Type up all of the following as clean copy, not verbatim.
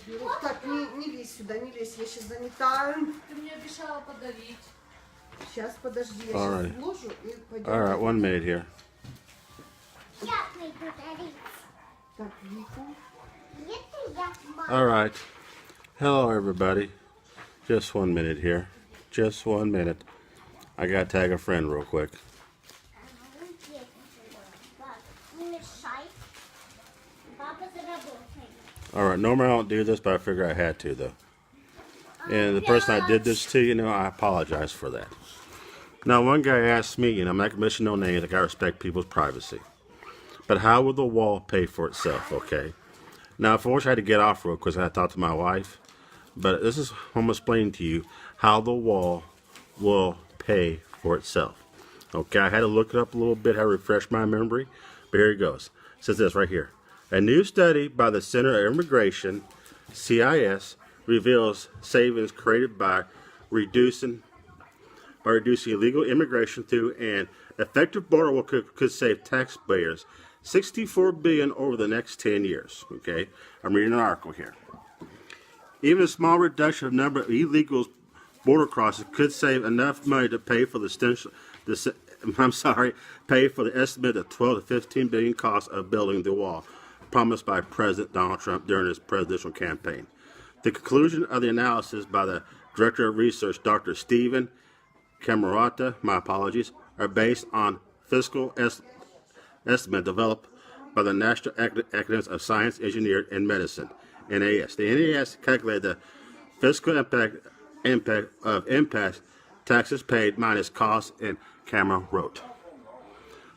беру. Так, не лезь сюда, не лезь, я сейчас занята. Ты мне обещала подарить. Сейчас, подожди, я All сейчас right. вложу и пойдем. All right, 1 minute here. Так, Вику. All right. Hello, everybody. Just 1 minute here. Just 1 minute. I gotta tag a friend real quick. All right. Normally I don't do this, but I figure I had to, though. And the person I did this to, I apologize for that. Now, one guy asked me, I'm not going to mention no names, like I respect people's privacy. But how will the wall pay for itself, okay? Now, unfortunately, I had to get off real quick. I had to talk to my wife. But this is, I'm going to explain to you how the wall will pay for itself. Okay, I had to look it up a little bit, how to refresh my memory. But here it goes. It says this right here. A new study by the Center of Immigration, CIS, reveals savings created by reducing illegal immigration through an effective border wall could save taxpayers $64 billion over the next 10 years. Okay, I'm reading an article here. Even a small reduction of number of illegal border crossings could save enough money to pay for pay for the estimated 12 to 15 billion cost of building the wall, promised by President Donald Trump during his presidential campaign. The conclusion of the analysis by the Director of Research, Dr. Stephen Camarota, my apologies, are based on fiscal estimate developed by the National Academies of Science, Engineering, and Medicine, NAS. The NAS calculated the fiscal impact of taxes paid minus costs, and Cameron wrote.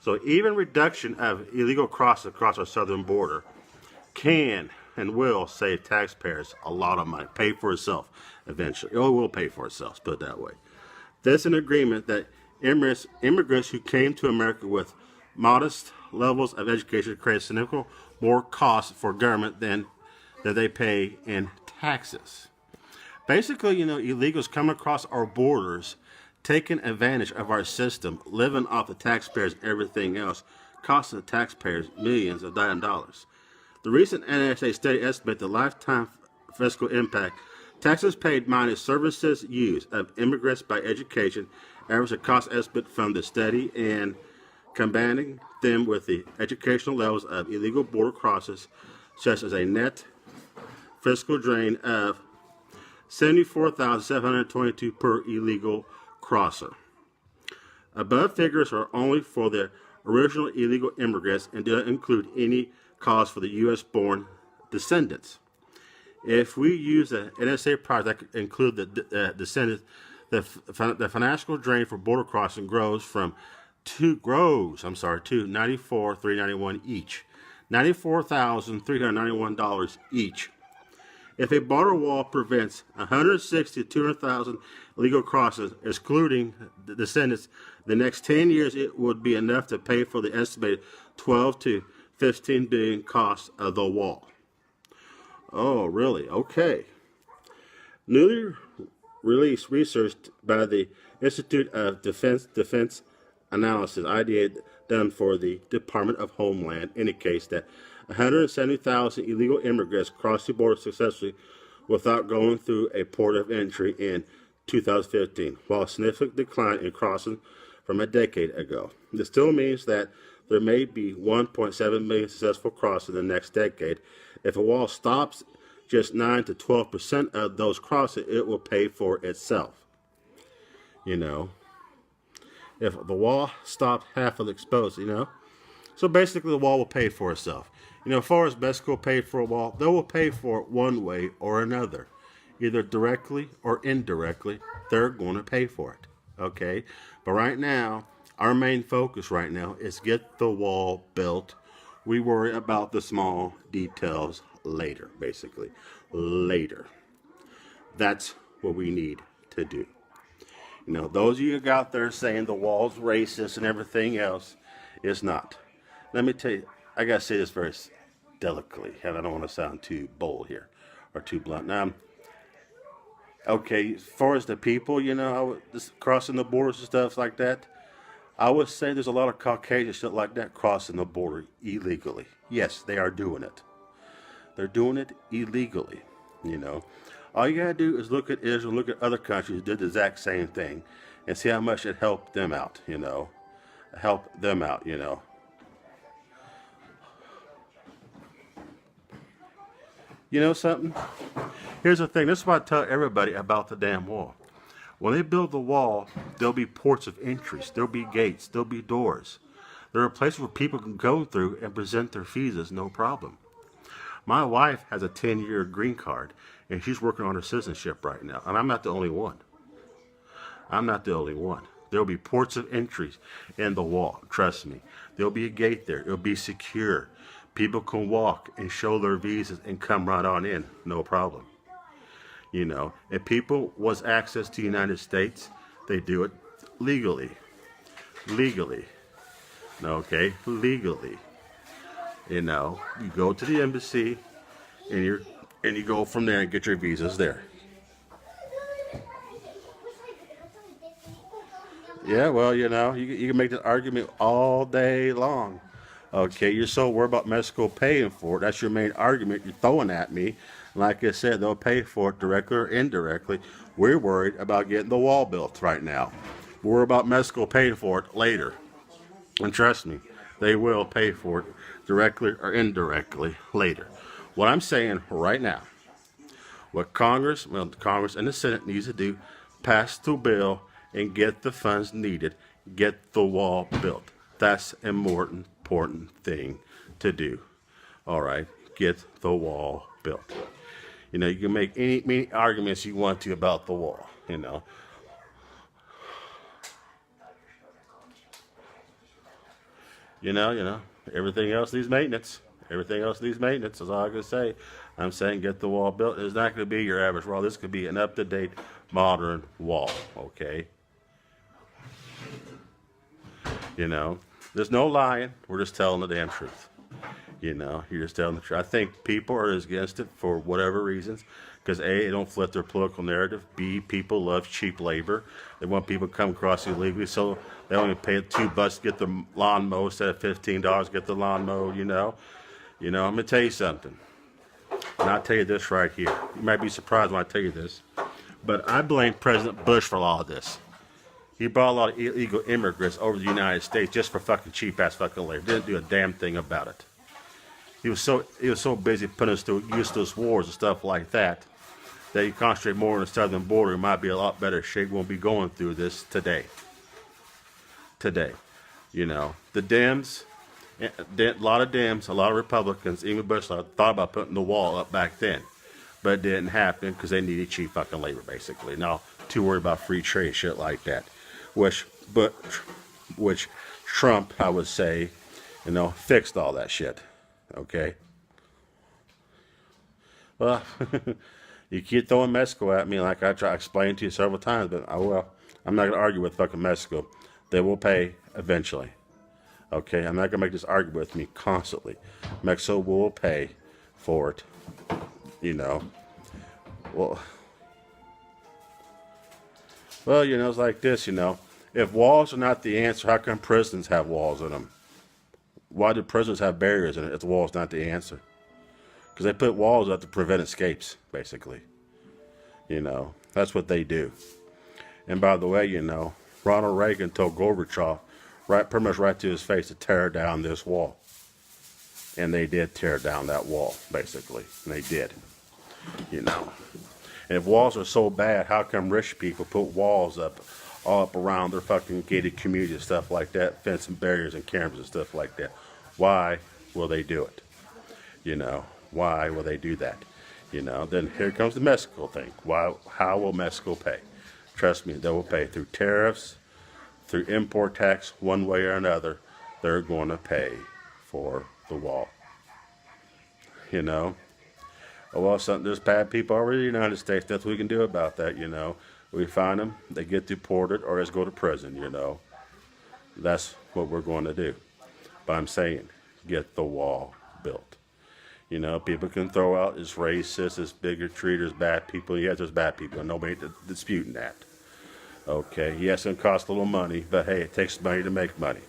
So even reduction of illegal crossings across our southern border can and will save taxpayers a lot of money. Pay for itself eventually. It will pay for itself, put it that way. This is an agreement that immigrants who came to America with modest levels of education create significantly more costs for government than they pay in taxes. Basically, illegals come across our borders, taking advantage of our system, living off the taxpayers and everything else, costing the taxpayers millions of dollars. The recent NSA study estimates the lifetime fiscal impact, taxes paid minus services used, of immigrants by education, average a cost estimate from the study, and combining them with the educational levels of illegal border crossings, such as a net fiscal drain of $74,722 per illegal crosser. Above figures are only for the original illegal immigrants and do not include any cost for the U.S.-born descendants. If we use the NSA product that include the descendants, the financial drain for border crossing grows to $94,391 each, $94,391 each. If a border wall prevents 160 to 200,000 illegal crossings, excluding the descendants, the next 10 years it would be enough to pay for the estimated 12 to 15 billion cost of the wall. Oh, really? Okay. Newly released research by the Institute of Defense Analysis, IDA, done for the Department of Homeland, indicates that 170,000 illegal immigrants crossed the border successfully without going through a port of entry in 2015, while a significant decline in crossing from a decade ago. This still means that there may be 1.7 million successful crossings in the next decade. If a wall stops just 9 to 12% of those crossings, it will pay for itself. If the wall stopped half of the exposed, So basically the wall will pay for itself. As far as Mexico paid for a wall, they will pay for it one way or another. Either directly or indirectly, they're going to pay for it. Okay? But right now, our main focus right now is get the wall built. We worry about the small details later, basically. Later. That's what we need to do. Those of you out there saying the wall's racist and everything else, it's not. Let me tell you, I got to say this very delicately, and I don't want to sound too bold here or too blunt. Now, okay, as far as the people, just crossing the borders and stuff like that, I would say there's a lot of Caucasian shit like that crossing the border illegally. Yes, they are doing it. They're doing it illegally. You know, all you gotta do is look at Israel, look at other countries who did the exact same thing, and see how much it helped them out. You know, help them out. You know. You know something? Here's the thing. This is what I tell everybody about the damn wall. When they build the wall, there'll be ports of entries. There'll be gates. There'll be doors. There are places where people can go through and present their visas, no problem. My wife has a 10-year green card, and she's working on her citizenship right now. And I'm not the only one. I'm not the only one. There'll be ports of entries in the wall. Trust me. There'll be a gate there. It'll be secure. People can walk and show their visas and come right on in. No problem. You know, if people want access to the United States, they do it legally. Legally. Okay? Legally. You know, you go to the embassy and you go from there and get your visas there. Yeah, well, you know, you can make this argument all day long. Okay, you're so worried about Mexico paying for it. That's your main argument you're throwing at me. Like I said, they'll pay for it directly or indirectly. We're worried about getting the wall built right now. We're worried about Mexico paying for it later. And trust me, they will pay for it directly or indirectly later. What I'm saying right now, what Congress and the Senate needs to do, pass the bill and get the funds needed, get the wall built. That's an important thing to do. All right, get the wall built. You know, you can make many arguments you want to about the wall, you know. You know, everything else needs maintenance. Everything else needs maintenance, is all I can say. I'm saying get the wall built. It's not going to be your average wall. This could be an up-to-date, modern wall, okay? You know, there's no lying. We're just telling the damn truth. You know, you're just telling the truth. I think people are against it for whatever reasons. Because A, they don't flip their political narrative. B, people love cheap labor. They want people to come across illegally, so they only pay $2 to get the lawn mowed instead of $15 to get the lawn mowed, you know. You know, I'm going to tell you something. And I'll tell you this right here. You might be surprised when I tell you this. But I blame President Bush for a lot of this. He brought a lot of illegal immigrants over to the United States just for fucking cheap-ass fucking labor. Didn't do a damn thing about it. He was so busy putting us through useless wars and stuff like that he concentrated more on the southern border. He might be a lot better shape. Won't be going through this today. You know, the Dems, a lot of Dems, a lot of Republicans, even Bush thought about putting the wall up back then. But it didn't happen because they needed cheap fucking labor, basically. Now, too worried about free trade, shit like that. Which Trump, I would say, you know, fixed all that shit. Okay? Well, you keep throwing Mexico at me like I try to explain to you several times, but I'm not going to argue with fucking Mexico. They will pay eventually. Okay? I'm not going to make this argument with me constantly. Mexico will pay for it. You know. Well, you know, it's like this, you know. If walls are not the answer, how come prisons have walls in them? Why do prisons have barriers in it if the wall's not the answer? Because they put walls up to prevent escapes, basically. You know, that's what they do. And by the way, you know, Ronald Reagan told Gorbachev, pretty much right to his face, to tear down this wall. And they did tear down that wall, basically. And they did. You know. And if walls are so bad, how come rich people put walls up all up around their fucking gated community and stuff like that, fence and barriers and cameras and stuff like that? Why will they do it? You know, why will they do that? You know, then here comes the Mexico thing. How will Mexico pay? Trust me, they will pay through tariffs, through import tax, one way or another. They're going to pay for the wall. You know? Well, there's bad people already in the United States. That's what we can do about that, you know. We find them, they get deported, or just go to prison, you know. That's what we're going to do. But I'm saying, get the wall built. You know, people can throw out as racist, as bigotry, there's bad people. Yes, there's bad people, and nobody disputing that. Okay, yes, it's going to cost a little money, but hey, it takes money to make money.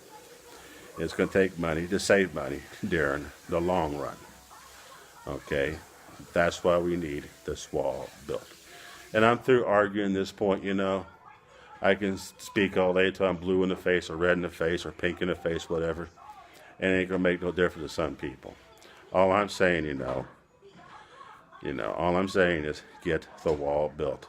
It's going to take money to save money during the long run. Okay, That's why we need this wall built. And I'm through arguing this point, you know. I can speak all day till I'm blue in the face or red in the face or pink in the face, whatever. And it ain't gonna make no difference to some people. All I'm saying, all I'm saying is get the wall built.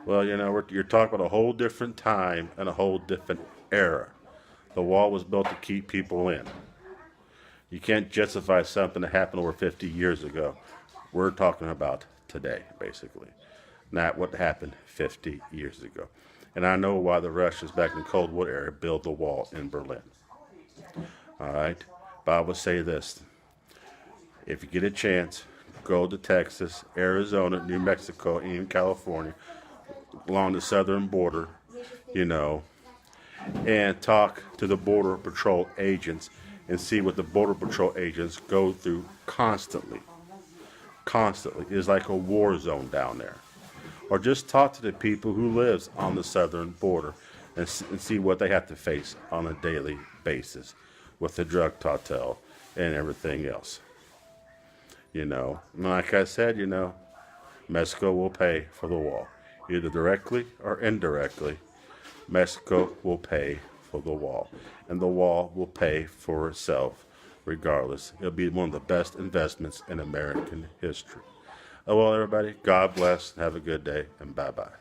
Well, you're talking about a whole different time and a whole different era. The wall was built to keep people in. You can't justify something that happened over 50 years ago. We're talking about today, basically, not what happened 50 years ago. And I know why the Russians back in the Cold War era built the wall in Berlin. All right? But I would say this. If you get a chance, go to Texas, Arizona, New Mexico, and even California, along the southern border, and talk to the Border Patrol agents and see what the Border Patrol agents go through constantly. Constantly. It's like a war zone down there. Or just talk to the people who lives on the southern border and see what they have to face on a daily basis with the drug cartel and everything else. Like I said, Mexico will pay for the wall. Either directly or indirectly, Mexico will pay for the wall. And the wall will pay for itself regardless. It'll be one of the best investments in American history. Oh, well, everybody, God bless. Have a good day, and bye-bye.